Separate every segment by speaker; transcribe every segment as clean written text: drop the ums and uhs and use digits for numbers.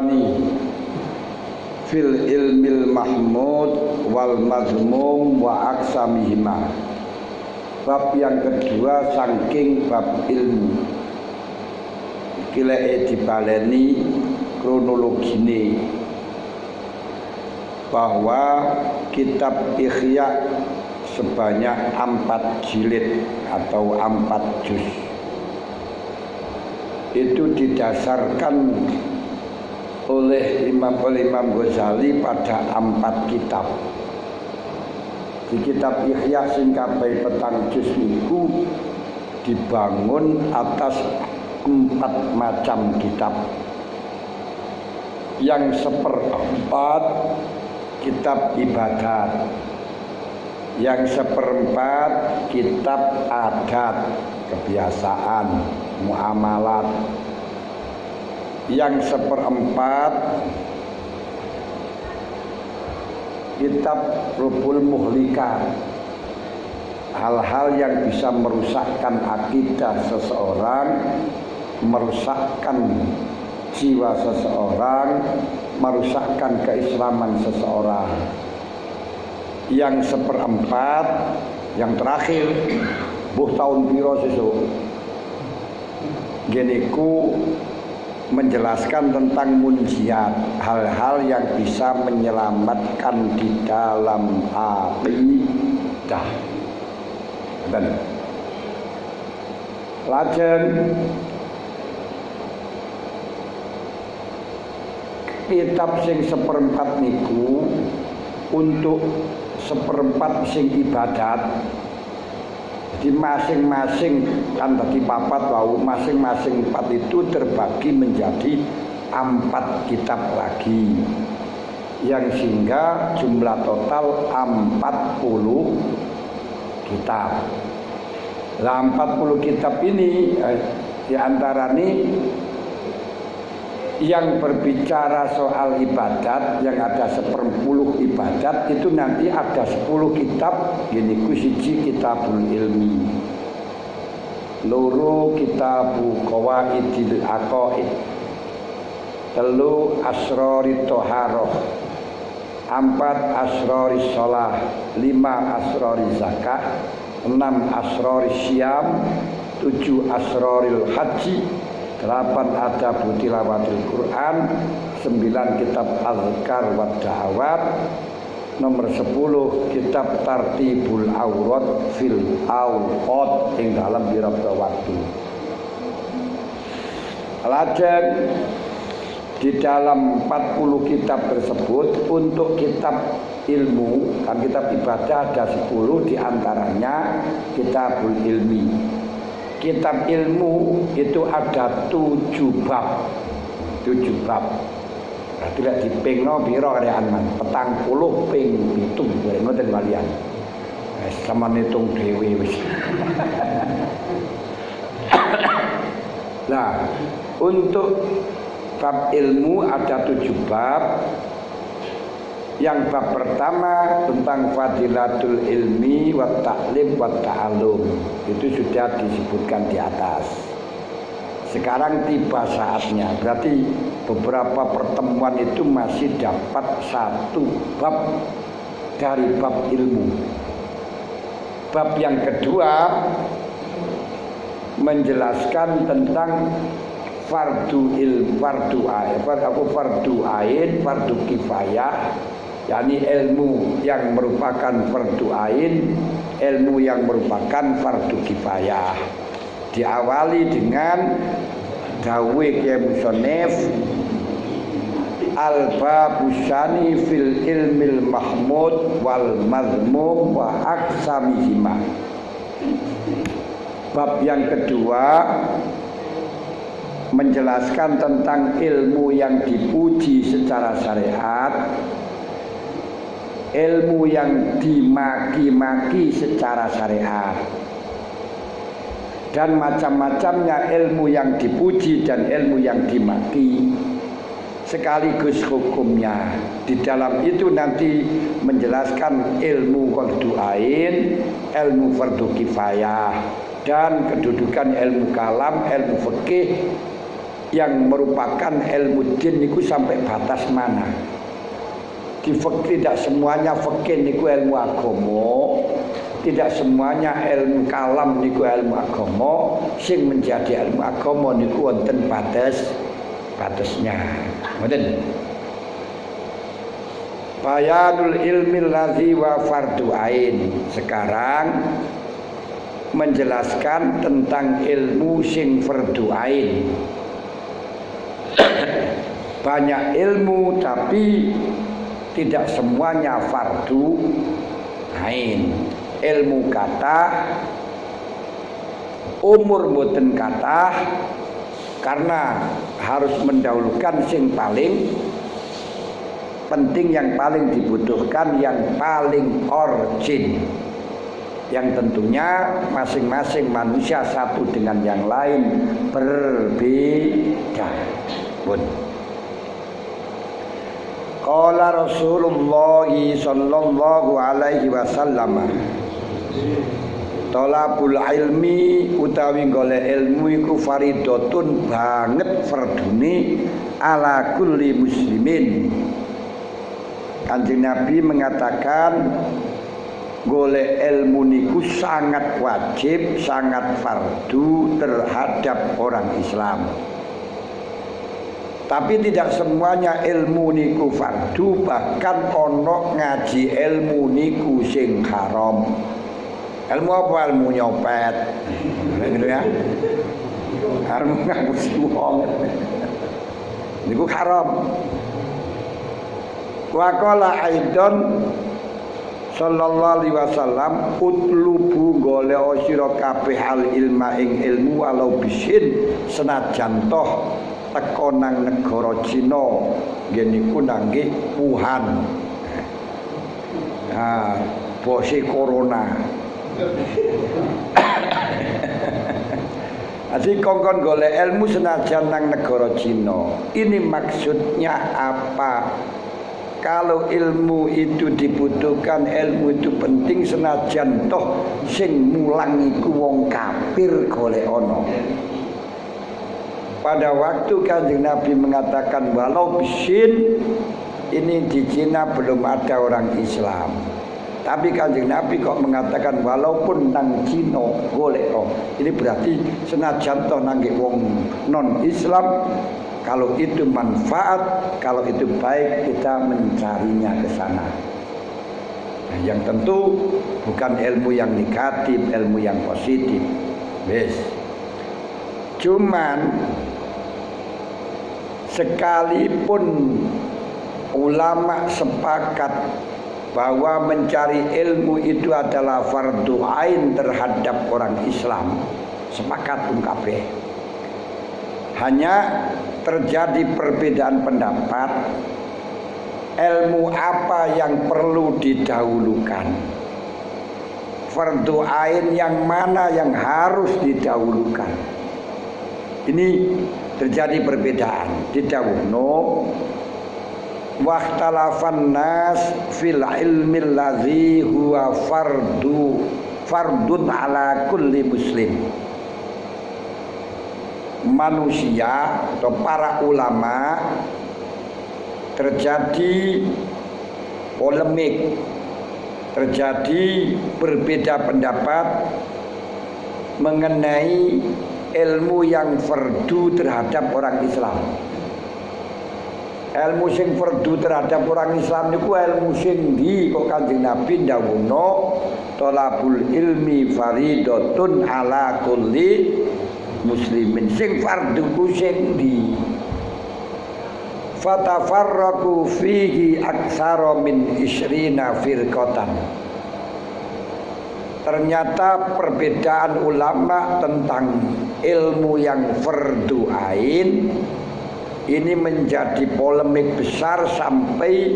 Speaker 1: Atsani fil ilmil mahmud wal mazmum wa aksamihima. Bab yang kedua saking bab ilmu. Iki dibaleni kronologine bahwa kitab Ihya sebanyak 4 jilid atau 4 juz itu didasarkan oleh Imam Ghazali pada 4 kitab. Di kitab Ihya sing kabeh 4 juz niku dibangun atas 4 macam kitab. Yang seperempat kitab ibadat, yang seperempat kitab adat, kebiasaan, muamalat, yang seperempat kitab Rubul Muhlikat, hal-hal yang bisa merusakkan akidah seseorang, merusakkan jiwa seseorang, merusakkan keislaman seseorang. Yang seperempat, yang terakhir, buh tahun piro sesuk geniku menjelaskan tentang munjiat, hal-hal yang bisa menyelamatkan di dalam akidah. Dan lajeng kitab sing seperempat niku untuk seperempat sing ibadat. Jadi masing-masing kan tadi papat wau, masing-masing 4 itu terbagi menjadi 4 kitab lagi, yang sehingga jumlah total 40 kitab. Nah 40 kitab ini diantara ini yang berbicara soal ibadat, yang ada 10 ibadat itu nanti ada 10 kitab. Gini siji kitabul ilmi, loro kitabu qawaidil aqaid, telu asrori toharoh, 4 asrori sholah, 5 asrori zakat, 6 asrori syam, 7 asroril haji, 8 adabu tilawatil Quran, 9 kitab azkar wa da'awat, nomor 10 kitab tartibul aurat fil awqat ing dalam birabda waktu. Lajeng di dalam 40 kitab tersebut untuk kitab ilmu, kan kitab ibadah ada 10, diantaranya kitabul ilmi. Kitab ilmu itu ada 7 bab. 7 bab. Berarti lek dipingno pira karean man? 40 ping 7 ngoten walian. Wis sama nitung dhewe wis. Nah, untuk bab ilmu ada 7 bab. Yang bab pertama tentang fadilatul ilmi wa ta'lim wa ta'alum, itu sudah disebutkan di atas. Sekarang tiba saatnya, berarti beberapa pertemuan itu masih dapat 1 bab dari bab ilmu. Bab yang kedua menjelaskan tentang fardu ain, fardu kifayah, yakni ilmu yang merupakan fardu ain, ilmu yang merupakan fardu kifayah. Diawali dengan dawe Kiai Musonef, al-babusani fil ilmil mahmud wal mazmum wa aksamihima. Bab yang kedua menjelaskan tentang ilmu yang dipuji secara syariat, ilmu yang dimaki-maki secara syariat, dan macam-macamnya ilmu yang dipuji dan ilmu yang dimaki, sekaligus hukumnya. Di dalam itu nanti menjelaskan ilmu fardu ain, ilmu fardu kifayah, dan kedudukan ilmu kalam, ilmu fikih, yang merupakan ilmu din niku sampai batas mana. Di fikih tidak semuanya fikih niku ilmu agama, tidak semuanya ilmu kalam niku ilmu agama, sing menjadi ilmu agama niku wonten batasnya. Ngoten. Bayanul ilmi ladzi wa fardu ain. Sekarang menjelaskan tentang ilmu sing fardu ain. Banyak ilmu tapi tidak semuanya fardu ain. Ilmu kata, umur mboten kata, karena harus mendahulukan sing paling penting, yang paling dibutuhkan, yang paling origin, yang tentunya masing-masing manusia satu dengan yang lain berbeda. Qala Rasulullah sallallahu alaihi wasallam, thalabul ilmi utawi golek ilmu iku faridatun banget fardune ala kulli muslimin. Kanjeng Nabi mengatakan golek ilmu niku sangat wajib, sangat fardu terhadap orang Islam. Tapi tidak semuanya ilmu niku fardu, bahkan ono ngaji ilmu niku sing haram. Ilmu apa? Ilmu nyopet. Gitu ya. Ilmu ngapusi wong. Niku haram. Wa qala aidan sallallahu alaihi wasallam, utlubu golek sira kabeh al ilma ing ilmu walau bisin, senajan toh teko nang negara Cina, nggih niku nangge Wuhan. Nah, bose corona. Asih kongkon golek ilmu senajan nang negara Cina. Ini maksudnya apa? Kalau ilmu itu dibutuhkan, ilmu itu penting, senajan toh sing mulang iku wong kafir golek ono. Pada waktu Kanjeng Nabi mengatakan walau bisin, ini di Cina belum ada orang Islam. Tapi Kanjeng Nabi kok mengatakan walaupun nang Cina golek. Ini berarti senajan toh nang wong non Islam, kalau itu manfaat, kalau itu baik, kita mencarinya ke sana. Nah, yang tentu bukan ilmu yang negatif, ilmu yang positif. Wes. Cuman sekalipun ulama sepakat bahwa mencari ilmu itu adalah fardu ain terhadap orang Islam, sepakat kabeh. Hanya terjadi perbedaan pendapat, ilmu apa yang perlu didahulukan, fardu ain yang mana yang harus didahulukan. Ini terjadi perbedaan. Didhawuhno wahtalafan nas fil ilmi allazi huwa fardun ala kulli muslim. Manusia atau para ulama terjadi polemik, terjadi berbeda pendapat mengenai ilmu yang fardu terhadap orang Islam. Ilmu sing fardu terhadap orang Islam niku ilmu sing ndi kok Kanjeng Nabi ndawuhno thalabul ilmi faridatun ala kulli muslimin. Sing fardu ku sing ndi? Fatafarraqu fihi aktsara min 20 firqatan. Ternyata perbedaan ulama tentang ilmu yang fardu ain ini menjadi polemik besar sampai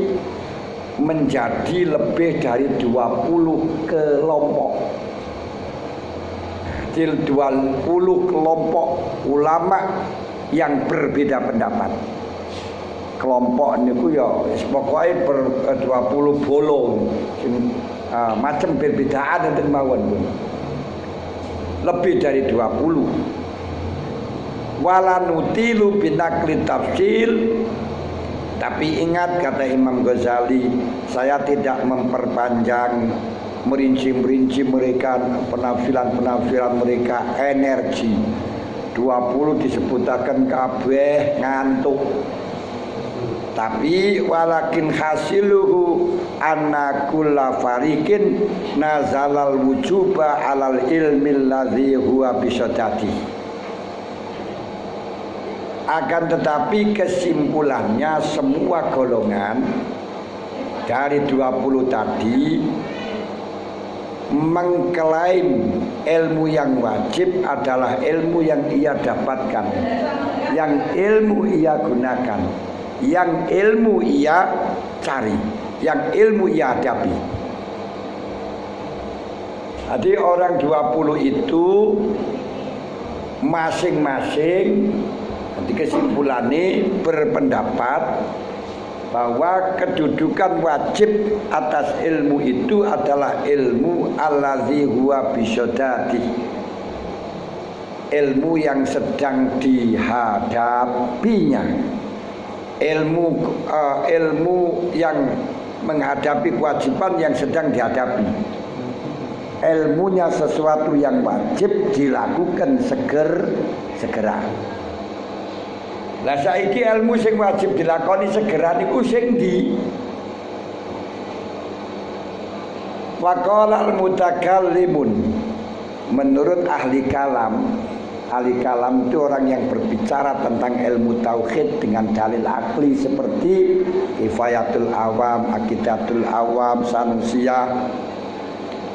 Speaker 1: menjadi lebih dari 20 kelompok. 20 kelompok ulama yang berbeda pendapat. Kelompok niku ya pokoke 20 bolong macam perbedaan enten mawon. Lebih dari 20. wala nutilu binakli tafsil. Tapi ingat, kata Imam Ghazali, saya tidak memperpanjang merinci-merinci mereka, penafsiran mereka energi 20 disebutakan kabeh ngantuk. Tapi walakin hasiluhu anna kulla fariqin nazalal wujuba alal ilmil ladzi huwa bisadati. Akan tetapi kesimpulannya semua golongan dari 20 tadi mengklaim ilmu yang wajib adalah ilmu yang ia dapatkan, yang ilmu ia gunakan, yang ilmu ia cari, yang ilmu ia hadapi. Jadi orang 20 itu masing-masing, nanti kesimpulannya berpendapat bahwa kedudukan wajib atas ilmu itu adalah ilmu allazi huwa bisyadati, ilmu yang sedang dihadapinya, ilmu yang menghadapi kewajiban yang sedang dihadapi. Ilmunya sesuatu yang wajib dilakukan segera. Lah saiki ilmu sing wajib dilakoni segera niku sing ndi? Waqala al-mutakallimun, menurut ahli kalam itu orang yang berbicara tentang ilmu tauhid dengan dalil akli seperti Kifayatul Awam, Aqidatul Awam, Sanusiyah,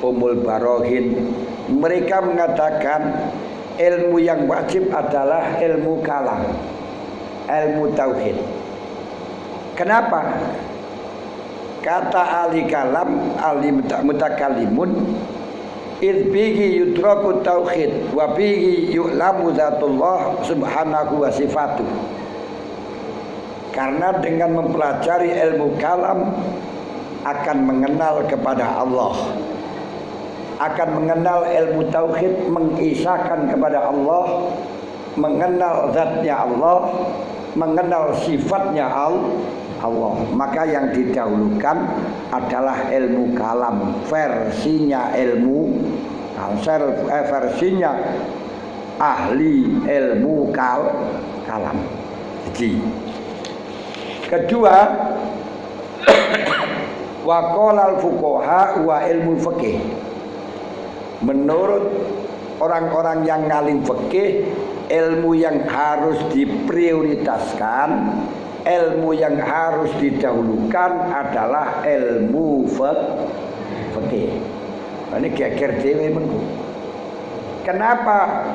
Speaker 1: Umul Barohin. Mereka mengatakan ilmu yang wajib adalah ilmu kalam, ilmu tauhid. Kenapa? Kata ahli kalam, ahli mutakallimun, idbihi yudraku tauhid wa bihi yu'lamu zatullah subhanahu wa sifatuh. Karena dengan mempelajari ilmu kalam akan mengenal kepada Allah, akan mengenal ilmu tauhid, mengisahkan kepada Allah, mengenal zatnya Allah, mengenal sifatnya Allah. Maka yang didahulukan adalah ilmu kalam, versinya ilmu versinya ahli ilmu kalam. Jadi kedua, wa qala al-fuqaha wa ilmu fikih. Menurut orang-orang yang ngalim fikih, ilmu yang harus diprioritaskan, ilmu yang harus didahulukan adalah ilmu fikih. Ini geger dhewe mengko. Kenapa?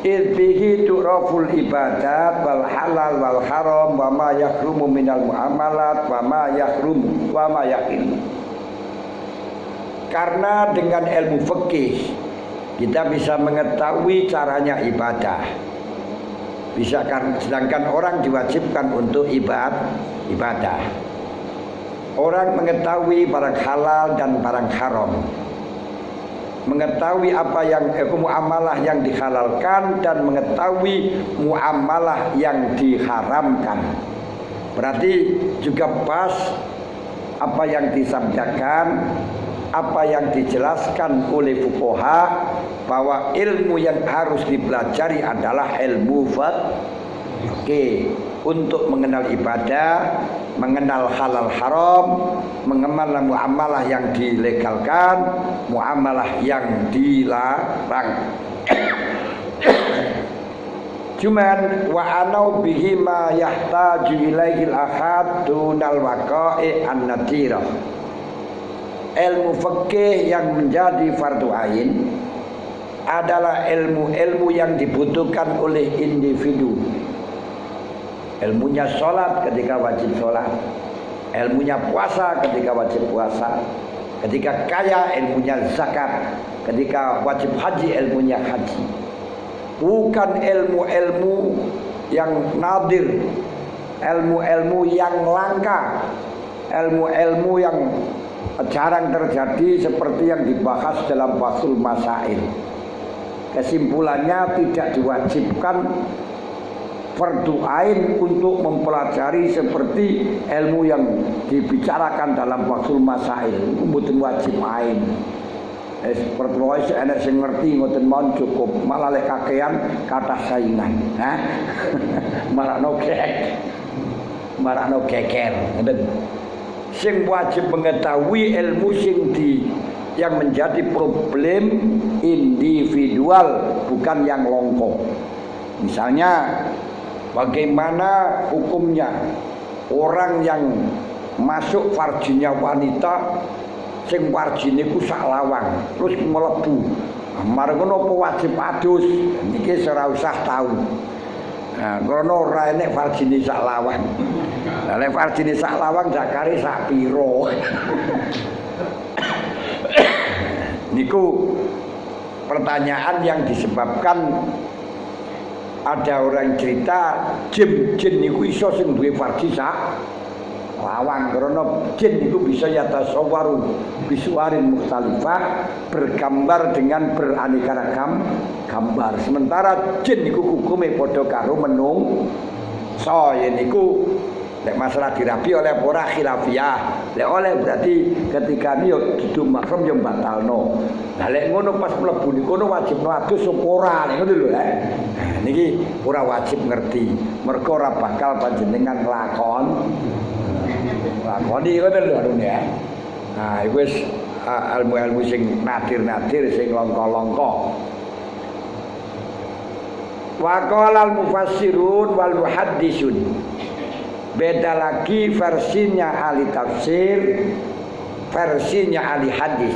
Speaker 1: Idbihi turaful ibadat wal halal wal haram wa ma yahrumu minal muamalat wa ma yahrumu wa ma yahil. Karena dengan ilmu fikih kita bisa mengetahui caranya ibadah. Bisa kan, sedangkan orang diwajibkan untuk ibadah. Orang mengetahui barang halal dan barang haram, mengetahui apa yang muamalah yang dihalalkan dan mengetahui muamalah yang diharamkan. Berarti juga pas apa yang disabdakan, apa yang dijelaskan oleh fuqaha, bahwa ilmu yang harus dipelajari adalah ilmu fikih untuk mengenal ibadah, mengenal halal haram, mengenal muamalah yang dilegalkan, muamalah yang dilarang. Cuman wa anau bihi ma yahtaju ilaihi al-ahad dunal waqa'i an-nadirah. Ilmu fikih yang menjadi fardu ain adalah ilmu-ilmu yang dibutuhkan oleh individu. Ilmunya sholat ketika wajib sholat, ilmunya puasa ketika wajib puasa, ketika kaya ilmunya zakat, ketika wajib haji ilmunya haji. Bukan ilmu-ilmu yang nadir, ilmu-ilmu yang langka, ilmu-ilmu yang jarang terjadi seperti yang dibahas dalam Fathul Masail. Kesimpulannya tidak diwajibkan fardu ain untuk mempelajari seperti ilmu yang dibicarakan dalam Fathul Masail, mboten wajib ain. Seperti wae enek sing ngerti ngoten mawon cukup, malah lek kakean kathah saingan. Hah? Marakno geger, ngoten. Sing wajib mengetahui ilmu yang menjadi problem individual, bukan yang longko. Misalnya bagaimana hukumnya orang yang masuk farjinya wanita sing farjine ku sak lawang terus mlebu. Amarga napa wajib adus? Niki ora usah tahu. Nah, krana ora enek farjine sak lawang. Lah nek farjine sak lawang zakare sak piro? Niku pertanyaan yang disebabkan ada orang cerita jin niku iso sing duwe farji sak lawang, karena jin itu bisa yatasawwaru bisuarin mukhtalifah, bergambar dengan beraneka ragam gambar. Sementara jin niku hukume padha karo menungso. Yen niku lek masalah dirabi oleh ora khilafiyah. Lek oleh berarti ketika niat dudu mahram yo batalno. Lah lek ngono pas mlebu niku wajib adus apa ora ngono lho niki ora wajib ngerti. Mergo ora bakal panjenengan lakoni ngoten lho arune ya. Nah, iku wis ilmu-ilmu sing nadir-nadir sing langka-langka. Wa qala al-mufassirun wal muhaddisun. Beda lagi versinya ahli tafsir, versinya ahli hadis.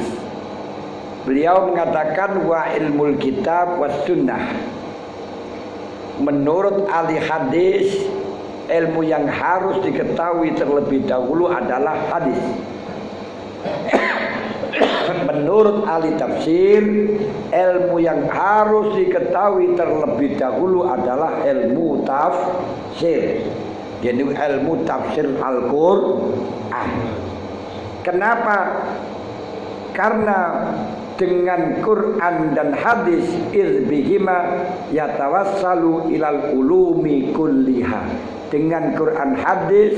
Speaker 1: Beliau mengatakan wa ilmul kitab was sunnah. Menurut ahli hadis, ilmu yang harus diketahui terlebih dahulu adalah hadis. Menurut ahli tafsir, ilmu yang harus diketahui terlebih dahulu adalah ilmu tafsir. Jadi ilmu tafsir Al-Quran. Kenapa? Karena dengan Quran dan hadis izbihima yatawassalu ilal ulumi kulliha. Dengan Quran hadis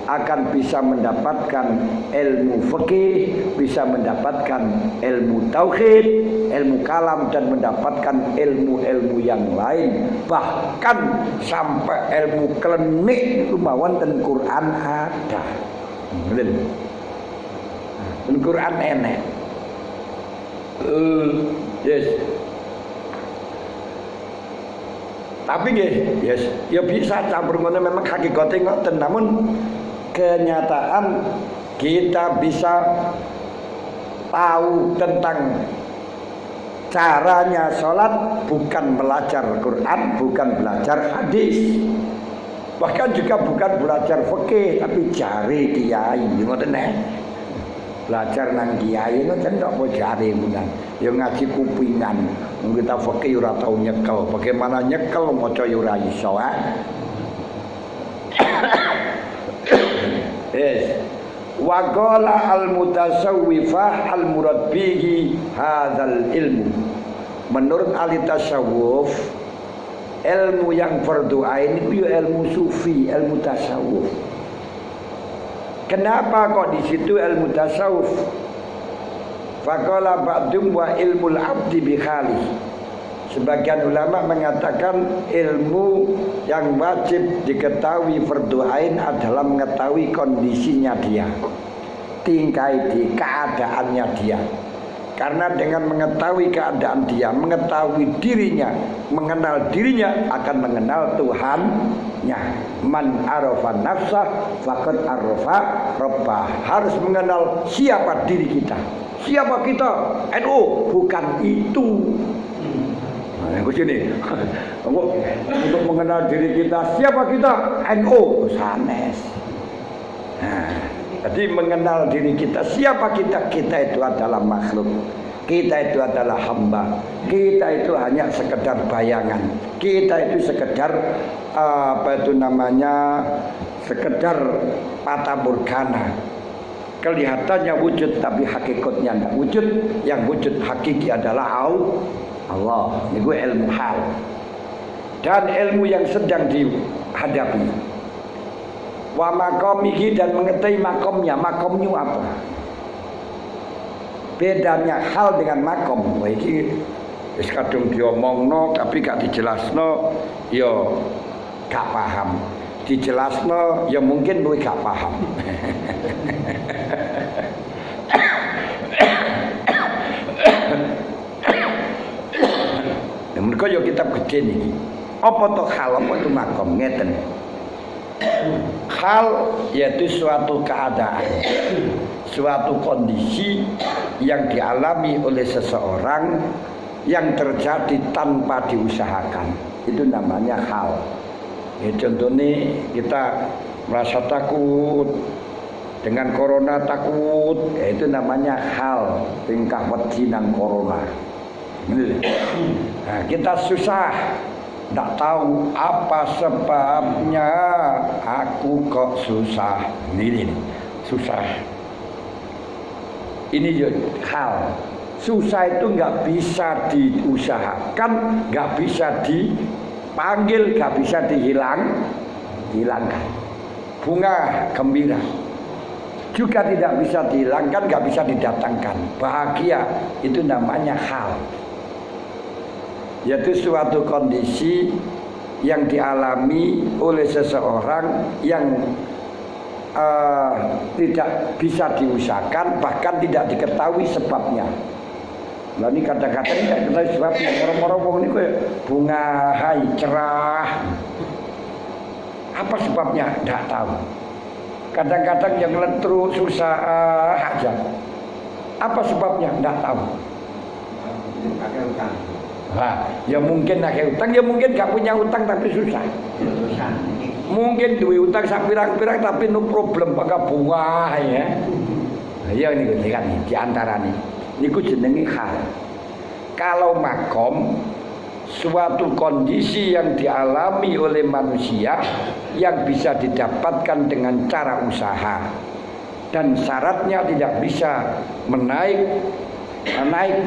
Speaker 1: akan bisa mendapatkan ilmu fikih, bisa mendapatkan ilmu tauhid, ilmu kalam, dan mendapatkan ilmu-ilmu yang lain. Bahkan sampai ilmu klinik itu mawon ten Quran ada. Ten Quran enek. Yes. Tapi nggih, yes, ya bisa campur ngono, memang hakikate ngoten, namun kenyataan kita bisa tahu tentang caranya sholat bukan belajar Quran, bukan belajar hadis, bahkan juga bukan belajar fikih, tapi cari kiai ngoten belajar nang kiai ngoten tok apa jare munan. Ya ngaji kupingan. Wong kita fikih ora tau nyekel. Bagaimana nyekel maca ya ora iso. Wa qala al-mutasawwifah al-murad bihi hadzal ilmu. Menurut ahli tasawuf, ilmu yang fardu ain itu ya ilmu sufi, ilmu tasawuf. Kenapa kok di situ ilmu tasawuf? Faqala ba'dum wa ilmul abdi bi khali. Sebagian ulama mengatakan ilmu yang wajib diketahui fardu ain adalah mengetahui kondisinya dia, tingkai di keadaannya dia. Karena dengan mengetahui keadaan dia, mengetahui dirinya, mengenal dirinya, akan mengenal Tuhannya. Man arafa nafsah faqad arafa rabbah. Harus mengenal siapa diri kita. Siapa kita? NU, bukan itu. Nah, yang sini. Untuk mengenal diri kita, siapa kita? NU, sanes. Nah, jadi mengenal diri kita, siapa kita? Kita itu adalah makhluk, kita itu adalah hamba, kita itu hanya sekedar bayangan, kita itu sekedar sekedar fata morgana. Kelihatannya wujud tapi hakikatnya tidak wujud. Yang wujud hakiki adalah Allah. Ini gue ilmu hal. dan ilmu yang sedang dihadapi. Wa maqamihi, dan mengetahui makomnya. Makomnya apa? Bedanya hal dengan makom. Wah iki wis kadung diomongno tapi gak dijelasno ya gak paham. Dijelasno ya mungkin luwih gak paham. Mereka yo kitab gede nih. Apa toh hal, apa itu makom? Ngeten. Hal yaitu suatu keadaan, suatu kondisi yang dialami oleh seseorang yang terjadi tanpa diusahakan. Itu namanya hal. Ya, contohnya kita merasa takut dengan corona, takut, ya, itu namanya hal, tingkah wedi nang corona. Nah, kita susah, tidak tahu apa sebabnya aku kok susah. Ini susah. Ini hal. Susah itu nggak bisa diusahakan, nggak bisa dipanggil, nggak bisa dihilangkan. Bunga gembira juga tidak bisa dihilangkan, nggak bisa didatangkan. Bahagia itu namanya hal. Yaitu suatu kondisi yang dialami oleh seseorang yang tidak bisa diusahakan, bahkan tidak diketahui sebabnya. Nah ini kadang-kadang tidak diketahui sebabnya. Orang-orang ini kayak bunga hai cerah. Apa sebabnya? Tidak tahu. Kadang-kadang yang letru susah aja. Apa sebabnya? Tidak tahu. Nah, ya mungkin nak utang, ya mungkin gak punya utang tapi susah. Mungkin duit utang sak pirang-pirang tapi no problem pakai bunga ya. Ya ini kan di antara nih. Niku jenenge hal. Kalau makom, suatu kondisi yang dialami oleh manusia yang bisa didapatkan dengan cara usaha dan syaratnya tidak bisa naik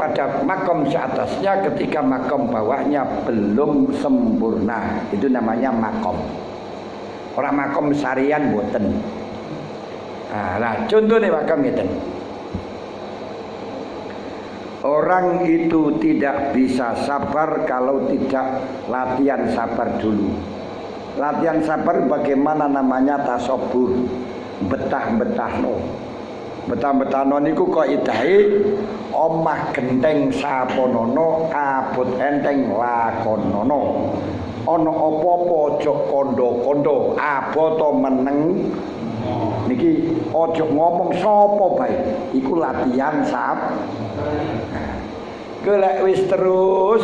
Speaker 1: pada makom seatasnya ketika makom bawahnya belum sempurna. Itu namanya makom. Orang makom sarian boten. Nah, contohnya makom itu. Orang itu tidak bisa sabar kalau tidak latihan sabar dulu. Latihan sabar bagaimana namanya tasobur, betah-betahno. Betah-betahno niku kok idahe omah genteng saponono abot enteng lakonono. Ana apa-apa aja kondo-kondo, aboto meneng. Niki aja ngomong sapa bae. Iku latihan sabar. Golek wis terus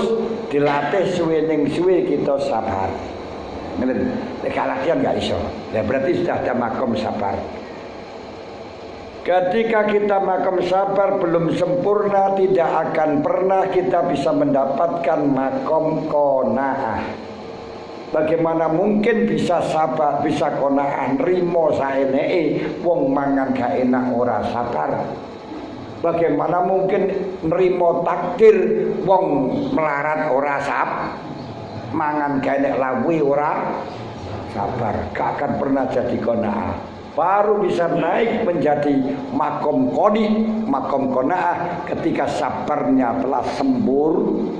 Speaker 1: dilatih suwe ning suwe kita sabar. Ngene, nek latihan enggak iso. Ya berarti sudah ada makom sabar. Ketika kita makom sabar belum sempurna, tidak akan pernah kita bisa mendapatkan makom qanaah. Bagaimana mungkin bisa sabar, bisa qanaah nrimo saeneke wong mangan gak enak ora sabar? Bagaimana mungkin nrimo takdir wong melarat ora sabar? Mangan gak enak lawi ora sabar, gak akan pernah jadi qanaah. Baru bisa naik menjadi makom qani, makom qanaah ketika sabarnya telah sempurna.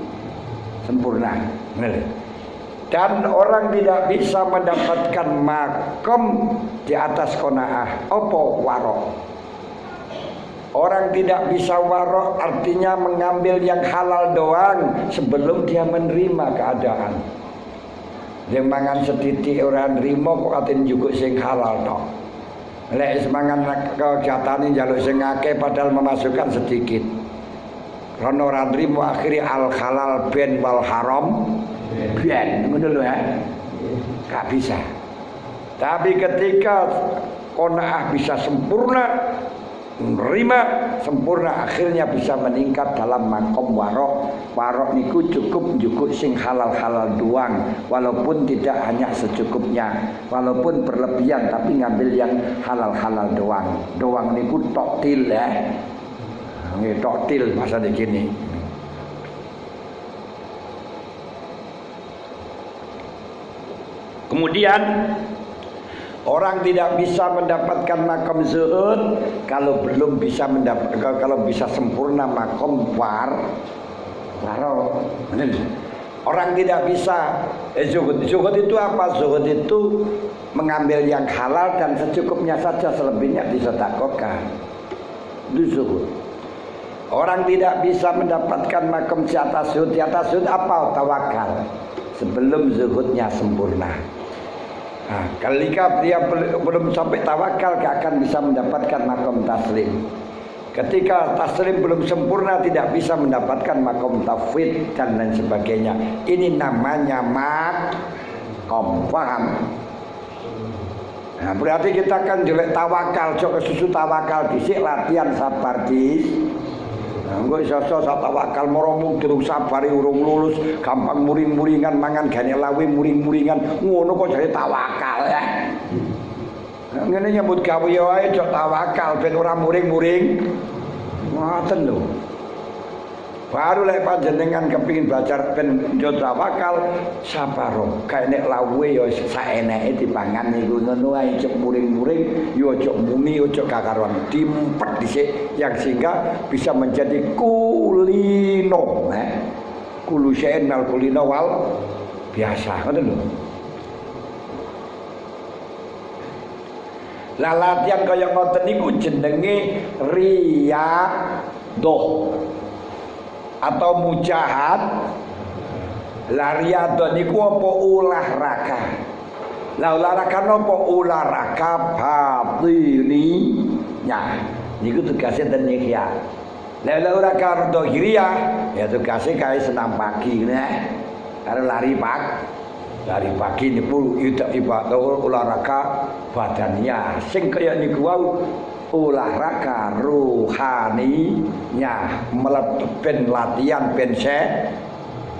Speaker 1: Dan orang tidak bisa mendapatkan makom di atas qanaah. Apa warok? Orang tidak bisa warok artinya mengambil yang halal doang sebelum dia menerima keadaan. Yang mangan setitik orang nerima kok katin juga sing halal tok. Lek semangan kegiatan njaluk sing akeh padahal memasukkan sedikit. Rono ora nrimo akhiri al halal ben wal haram ben, ngono lho ya. Gak bisa. Tapi ketika qanaah bisa sempurna, menerima sempurna, akhirnya bisa meningkat dalam makom warok. Warok niku cukup sing halal-halal doang, walaupun tidak hanya secukupnya, walaupun berlebihan tapi ngambil yang halal-halal doang. Doang niku toktil ya. Nggih toktil bahasa gini. Kemudian orang tidak bisa mendapatkan makom zuhud kalau belum bisa kalau bisa sempurna makom waro. Orang tidak bisa zuhud. Zuhud itu apa? Zuhud itu mengambil yang halal dan secukupnya saja, selebihnya disedekahkan. Itu zuhud. Orang tidak bisa mendapatkan makom di atas zuhud. Di atas zuhud apa? Tawakal. Sebelum zuhudnya sempurna. Nah, ketika dia belum sampai tawakal, gak akan bisa mendapatkan makom taslim. Ketika taslim belum sempurna, tidak bisa mendapatkan makom tafwid dan lain sebagainya. Ini namanya makom, paham? Nah, berarti kita kan jelek tawakal, coba susu tawakal disik latihan sabar dis. Engko iso tawakal moro durung sabari urung lulus, gampang muring-muringan mangan gane lawe muring-muringan. Ngono kok jare tawakal ya. Ngene nyambut gawe ya wae cok tawakal ben ora muring-muring. Ngoten lho. Baru lek panjenengan kepengin belajar ben yo tawakal sabaro. Kae nek lawe ya saeneke dipangan niku ngono ae cok muring-muring, yo aja muni aja kakaruan dimpet dhisik yang sehingga bisa menjadi kulino. Kulu syai'in mal kulino wal biasa ngoten lho. Lah latihan kaya ngoten niku jenenge riyadhah atau mujahad. La riyadhah niku apa olahraga. Lah olahraga napa? Olahraga batininya. Niku tugasnya ten ihya. Lah olahraga dhahiriyah ya tugasnya kae senam pagi ngene. Karo lari pagi niku ibadah olahraga badannya. Sing kaya niku wau olahraga rohaninya, ben latihan ben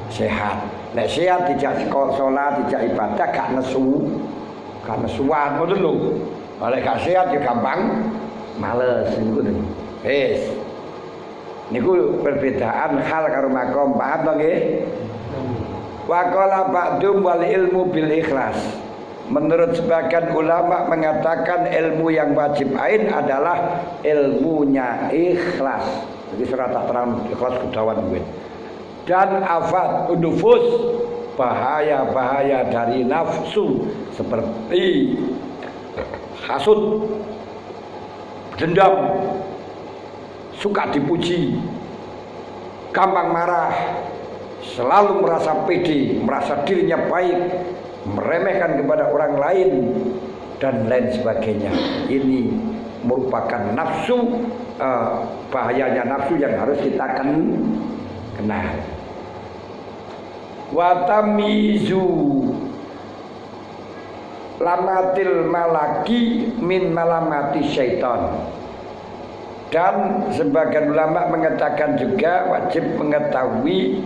Speaker 1: sehat. Nek sehat tidak sholat, tidak ibadah gak nesuan ngoten lho. Nek gak sehat ya gampang males niku. Wis. Niku perbedaan hal karo makom, paham to nggih? Wa qala ba'dum wal ilmu bil ikhlas. Menurut sebagian ulama mengatakan ilmu yang wajib ain adalah ilmunya ikhlas. Jadi surat terang ikhlas kedawan gue. Dan afat nufus, bahaya-bahaya dari nafsu seperti hasud, dendam, suka dipuji, gampang marah, selalu merasa pede, merasa dirinya baik, meremehkan kepada orang lain dan lain sebagainya. Ini merupakan nafsu, bahayanya nafsu yang harus kita kenal. Watamizu lamatil malaki min malamati syaitan. Dan sebagian ulama mengatakan juga wajib mengetahui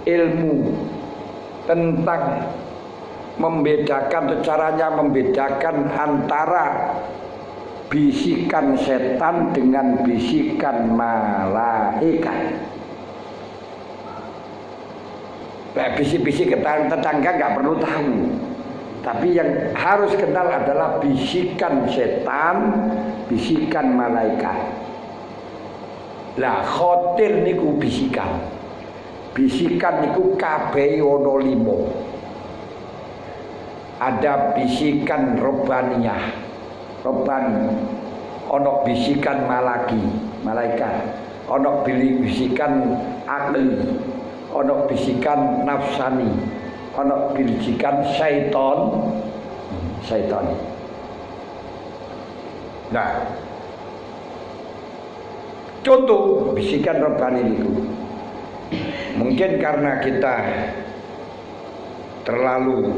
Speaker 1: ilmu tentang membedakan, caranya membedakan antara bisikan setan dengan bisikan malaikat. Bisik-bisik tetangga nggak perlu tahu, tapi yang harus kenal adalah bisikan setan, bisikan malaikat. Lah khotir niku bisikan niku kabeh ana 5. Ada bisikan robbaniyah, robbani, ana bisikan malaikat, ana bisikan akli, ana bisikan nafsani, ana bisikan syaitan. Nah, contoh bisikan robbani niku mungkin karena kita terlalu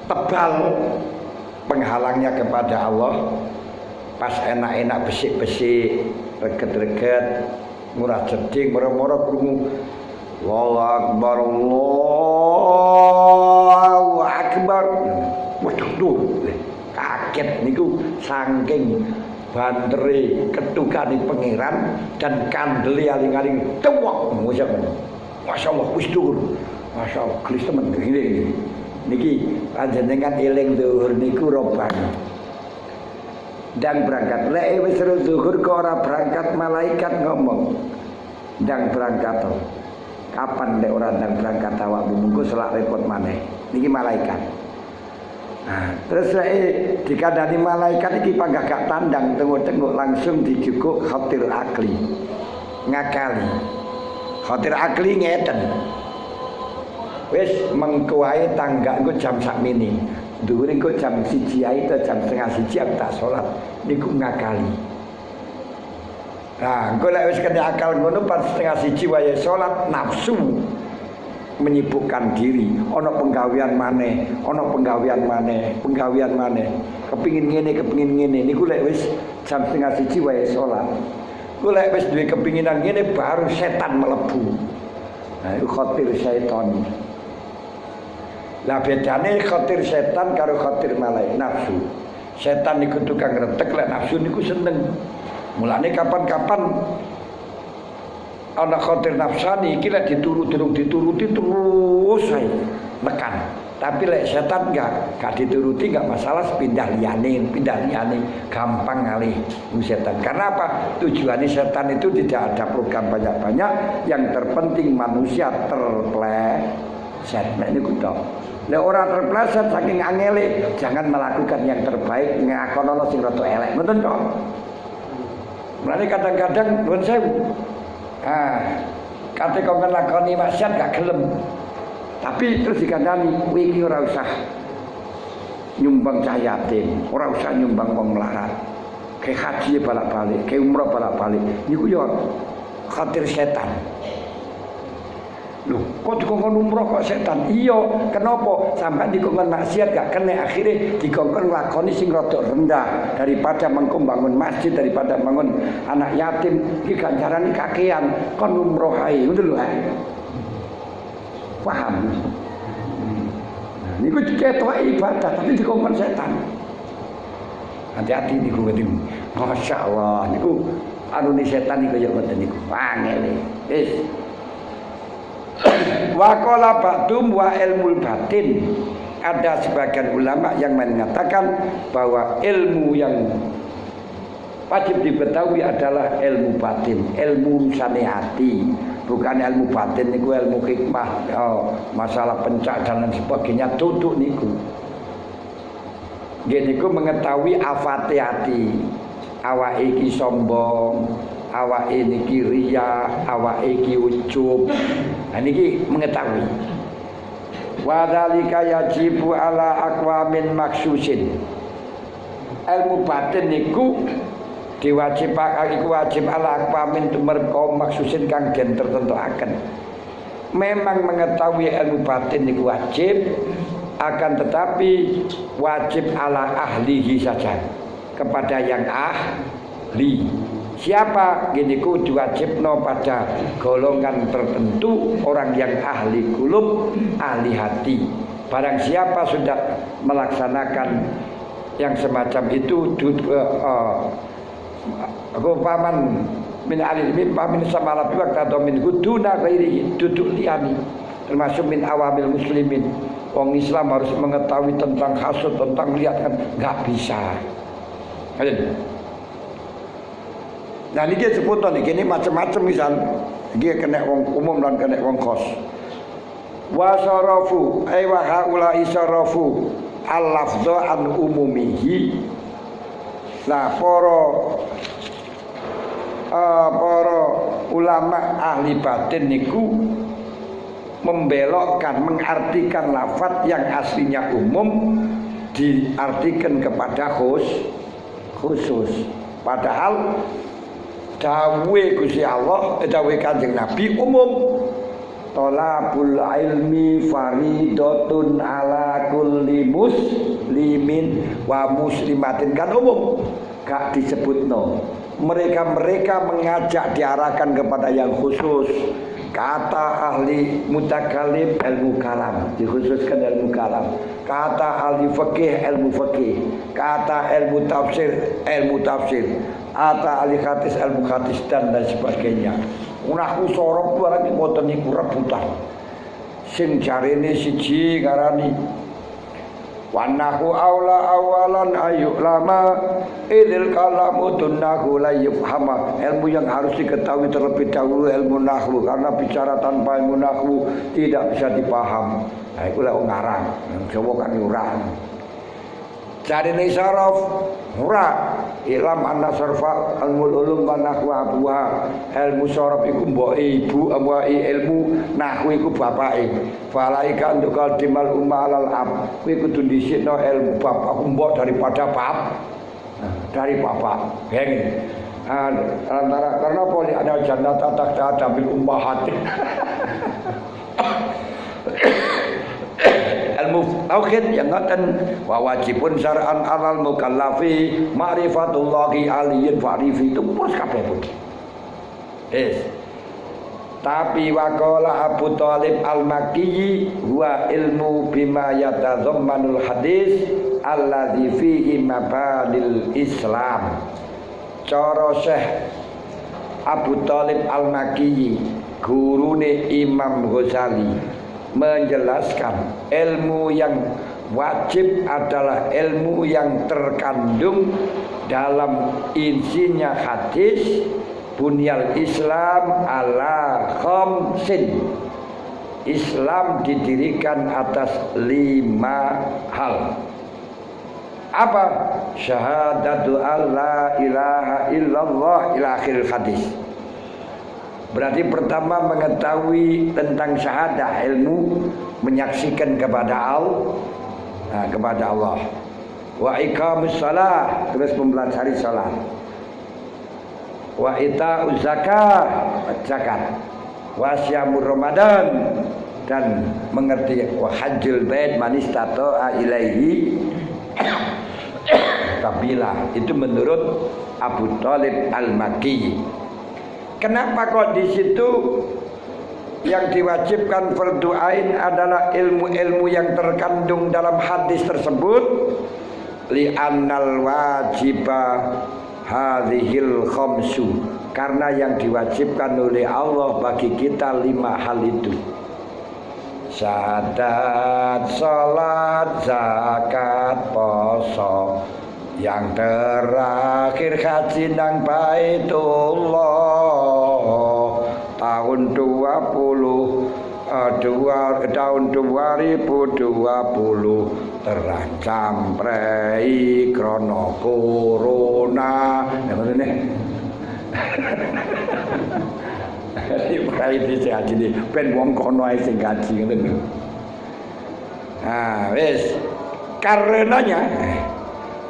Speaker 1: tebal penghalangnya kepada Allah, pas enak-enak besik-besik, reget-reget, murah jeding, murah-murah krungu Allahu Akbar, Allahu Akbar. Waduh, kaget niku saking bantere ketukane pangeran dan kandele aling-aling tewok. Masya Allah, wis dhuwur. Masya Allah, gelis temen ngene. Niki panjenengan eling zuhur niku roban. Dan berangkat. Lek wis zuhur kok ora berangkat malaikat ngomong. Dan berangkat to. Kapan lek ora ndang berangkat awakmu mungko selak repot maneh. Niki malaikat. Nah, terus dikandani malaikat iki panggah gak tandang tengok-tengok langsung dijukuk khatir akli. Ngakali. Khatir akli ngeten. Wis mengko ae tangga engko jam sakmene. Dhuwur engko jam 1 ae to jam 1:30 aku tak salat. Niku ngakali. Nah, engko lek wis kena akal ngono pas 1:30 wae salat nafsu menyibukkan diri, ana penggawean maneh, penggawean maneh. Kepingin ngene, niku lek wis jam 1:30 wae salat. Ku lek wis duwe kepinginan ngene baru setan mlebu. Nah, iku khatir setan. Lah bedane khatir setan karo khatir malaikat nafsu. Setan niku tukang retek, lek nafsu niku seneng. Mulane kapan-kapan anak khatir nafsani iki lek dituruti terus ae tekan. Tapi lek setan gak dituruti gak masalah, pindah liyane gampang ngalih setan. Karena apa? Tujuannya setan itu tidak ada program banyak-banyak, yang terpenting manusia terpleset. Nek niku tok. Lek ora terpleset saking angele, jangan melakukan yang terbaik ngakono sing rada elek. Ngoten tok. Mulane kadang-kadang nuwun sewu. Kate kok nglakoni maksiat gak gelem. Tapi terus dikandani, kowe iki ora usah nyumbang cah yatim, ora usah nyumbang wong melarat. Ke haji balak-balik, ke umrah balak-balik. Niku yo khatir setan. Loh, kok dikongkon umrah kok setan? Iya, kenapa? Sampai dikongkon maksiat gak kena, akhirnya dikongkon nglakoni sing rada rendah daripada mengko bangun masjid, daripada bangun anak yatim. Iki ganjarane kakean, kon umrah ae, ngono lho. Paham? Niku diketok ibadah tapi dikongkon setan. Hati-hati niku wedi. Masyaallah niku anune setan niku ya ngoten niku. Angel. Wis. Wa qala ba'dum wa ilmul batin. Ada sebagian ulama yang mengatakan bahwa ilmu yang wajib diketahui adalah ilmu batin, ilmu urusane hati. Bukan ilmu batin niku ilmu hikmah, masalah pencak dan lain sebagainya, duduk niku. Nggih niku mengetahui afate ati. Awake iki sombong, awake niki riya, awake iki ujub. Nah niki mengetahui. Wa dzalika yajibu ala aqwamin maksusin. Ilmu batin niku diwajibaken, iku wajib ala aqwamin tumer kaum maksusin kang den tertentuaken. Memang mengetahui ilmu batin niku wajib, akan tetapi wajib ala ahlihi saja, kepada yang ahli. Siapa? Gini ku diwajibno pada golongan tertentu, orang yang ahli kulub, ahli hati. Barang siapa sudah melaksanakan yang semacam itu, paman min alilmi pamin samala biwak atau min huduna ghairi duduk liani, termasuk min awamil muslimin. Orang Islam harus mengetahui tentang hasud, tentang lihat kan nggak bisa. Nah ini sebutan ini macam-macam, misal dia kena wong umum dan kena wong khos. Wa sarafu ay wa haula isarafu al-lafdhu an umumihi. Nah para ulama ahli batin niku membelokkan, mengartikan lafaz yang aslinya umum diartikan kepada khusus. Padahal dawe Gusti Allah, dawe Kanjeng Nabi umum. Thalabul ilmi faridatun ala kulli muslimin wa muslimatin, kan umum, gak disebutno. Mereka mengajak diarahkan kepada yang khusus. Kata ahli mutakalim ilmu kalam, dikhususkan ilmu kalam. Kata ahli fikih ilmu fikih. Kata ilmu tafsir ilmu tafsir. Kata ahli hadis ilmu hadis dan sebagainya. Unahku sorok barang mboten niku rebutan. Sing jarene siji ngarani Wanahu aula awalan ayuk lama idil kalamu tunnahu la yufhama. Ilmu yang harus diketahui terlebih dahulu ilmu nahwu, karena bicara tanpa ilmu nahwu tidak bisa dipaham. Nah itulah ngarang Jawa kan yuran. Cari ni saraf ora ilam anna sarfa ilmu ulum wa nahwu abuha. Ilmu saraf iku mbok ibu amwa ilmu nahwu iku bapake. Falaika untuk kaldimal umalal ab. Kuwi kudu dhisikno ilmu bapakku mbok daripada dari bapak. Ngene. Antara karena poli ada jannata takta bil ummahat. Ilmu tauhid yang ngaten wa wajibun syar'an alal mukallafi ma'rifatullahi aliyin fa'rifi itu pun kabeh pun. Tapi waqala Abu Thalib al-Makki huwa ilmu bima yatazammanul hadis alladzi fihi mabadil Islam. Cara Syekh Abu Thalib al-Makki gurune Imam Ghazali menjelaskan ilmu yang wajib adalah ilmu yang terkandung dalam isinya hadis bunyal Islam ala khamsin. Islam didirikan atas 5 hal. Apa? Syahadatu alla ilaha illallah ila akhir hadis. Berarti pertama mengetahui tentang syahadah, ilmu menyaksikan kepada Allah. Wa iqamus shalah, terus mempelajari salat. Wa ita'uz zakat. Wa syamur Ramadan, dan mengerti wa hajjul bait man istata'a ilaihi sabila. Itu menurut Abu Thalib al-Makki. Kenapa kok di situ yang diwajibkan fardu ain adalah ilmu-ilmu yang terkandung dalam hadis tersebut? Li'annal wajiba hadhil khamsu, karena yang diwajibkan oleh Allah bagi kita 5 hal itu: syahadat, salat, zakat, poso. Yang terakhir haji nang Baitullah tahun 2020 terancam prei krono corona. Prei dise haji iki ben wong kono ae sing haji ngoten. Wis karenanya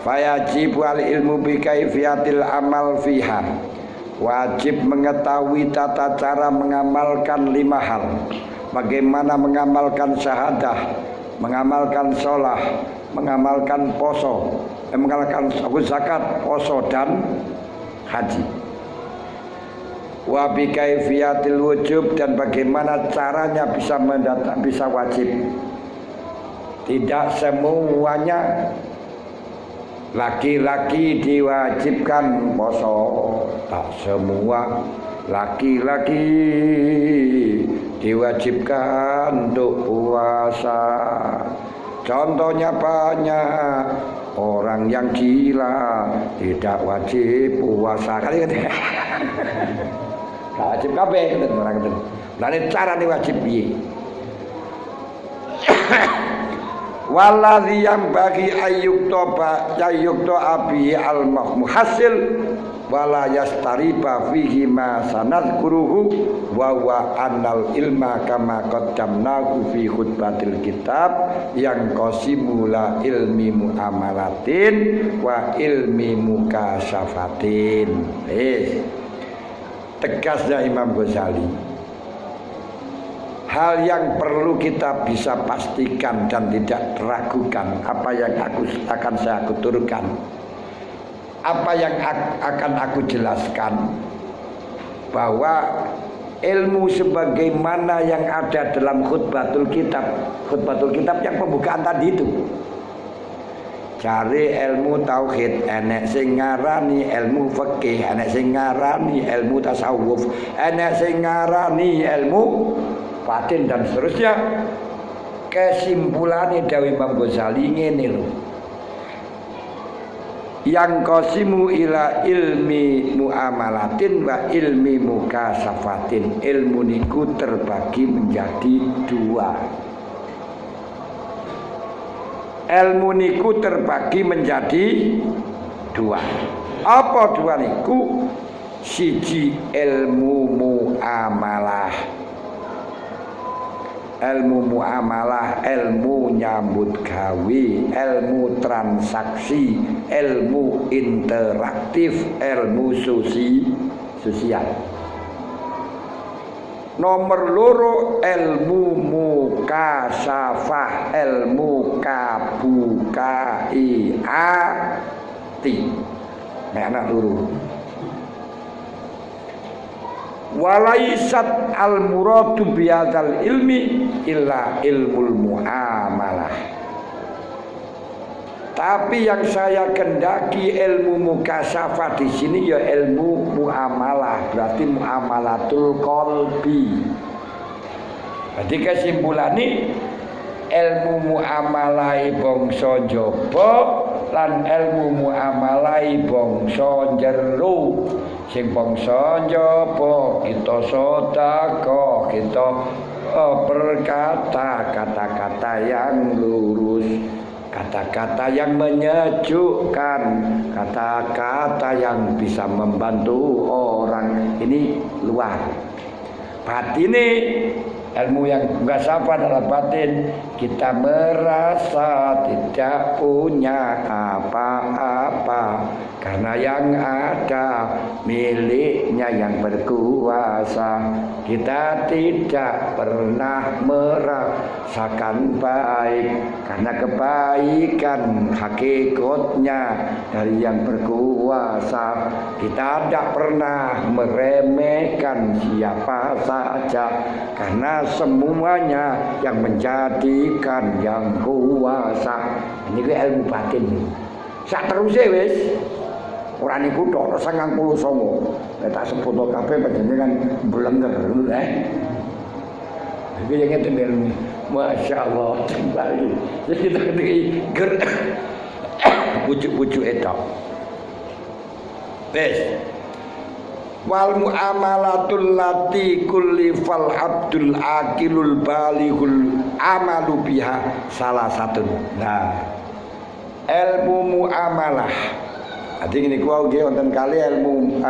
Speaker 1: fayajibu al ilmu bi kaifiyatil amal fiha. Wajib mengetahui tata cara mengamalkan 5 hal. Bagaimana mengamalkan syahadah, mengamalkan sholah, mengamalkan poso, mengamalkan zakat, poso dan haji. Wa bi kaifiyatil wujub, dan bagaimana caranya bisa wajib. Tidak semuanya laki-laki diwajibkan poso, tak semua laki-laki diwajibkan untuk puasa. Contohnya banyak orang yang gila tidak wajib puasa. Kali kan? Gak wajib kabeh kan orang itu. Lah cara wajib piye? Waladhi yang bagi ayyukto abi al-muhasil wala yastariba fihi ma sanadkuruhu wa wa annal ilma kama qaddamnahu fi khutbatil kitab yang qasimula ilmi muamalatin wa ilmi mukasyafatin. Tegasnya Imam Ghazali, hal yang perlu kita bisa pastikan dan tidak ragukan apa yang akan saya tuturkan, apa yang akan aku jelaskan, bahwa ilmu sebagaimana yang ada dalam khutbatul kitab yang pembukaan tadi itu. Cari ilmu tauhid, enek sing ngarani ilmu fikih, enek sing ngarani ilmu tasawuf, enek sing ngarani ilmu batin dan seterusnya. Kesimpulannya dawuh Imam Ghazali ngene lho. Yang qasimu ila ilmi muamalatin wa ilmi mukasafatin. Ilmu niku terbagi menjadi dua. Ilmu niku terbagi menjadi dua. Apa dua niku? Siji ilmu muamalah. Ilmu muamalah, ilmu nyambut gawe, ilmu transaksi, ilmu interaktif, ilmu sosial. Nomor loro ilmu mukasafah, ilmu kabukai ati. Nek anak loro. Walaisat al-muradu bihadzal ilmi illa ilmul muamalah. Tapi yang saya kendaki ilmu mukasafah di sini ya ilmu muamalah, berarti muamalatul qalbi. Jadi kesimpulannya ilmu muamalai bangsa njaba lan ilmu muamalai bangsa njero. Sing bangsa njaba kita sedekah, kita berkata kata-kata yang lurus, kata-kata yang menyejukkan, kata-kata yang bisa membantu orang. Ini luar. Batin ini ilmu yang mukasafah adalah batin. Kita merasa tidak punya apa-apa karena yang ada miliknya yang berkuasa. Kita tidak pernah merasakan baik karena kebaikan hakikatnya dari yang berkuasa. Kita tidak pernah meremehkan siapa saja karena semuanya yang menjadikan yang kuasa. Ini ilmu batin. Sak terusé wis. Ora niku tok 99. Nek tak sebut kabeh panjenengan blenger Iki yang ngeten ilmu. Masyaallah kembali. Jadi kita ger pucuk-pucuk etok. Wis. Wal muamalatul lati kulli fal abdul akilul balighul amalu biha salah satu. Nah, ilmu muamalah. Jadi ini kuwi wonten kali ilmu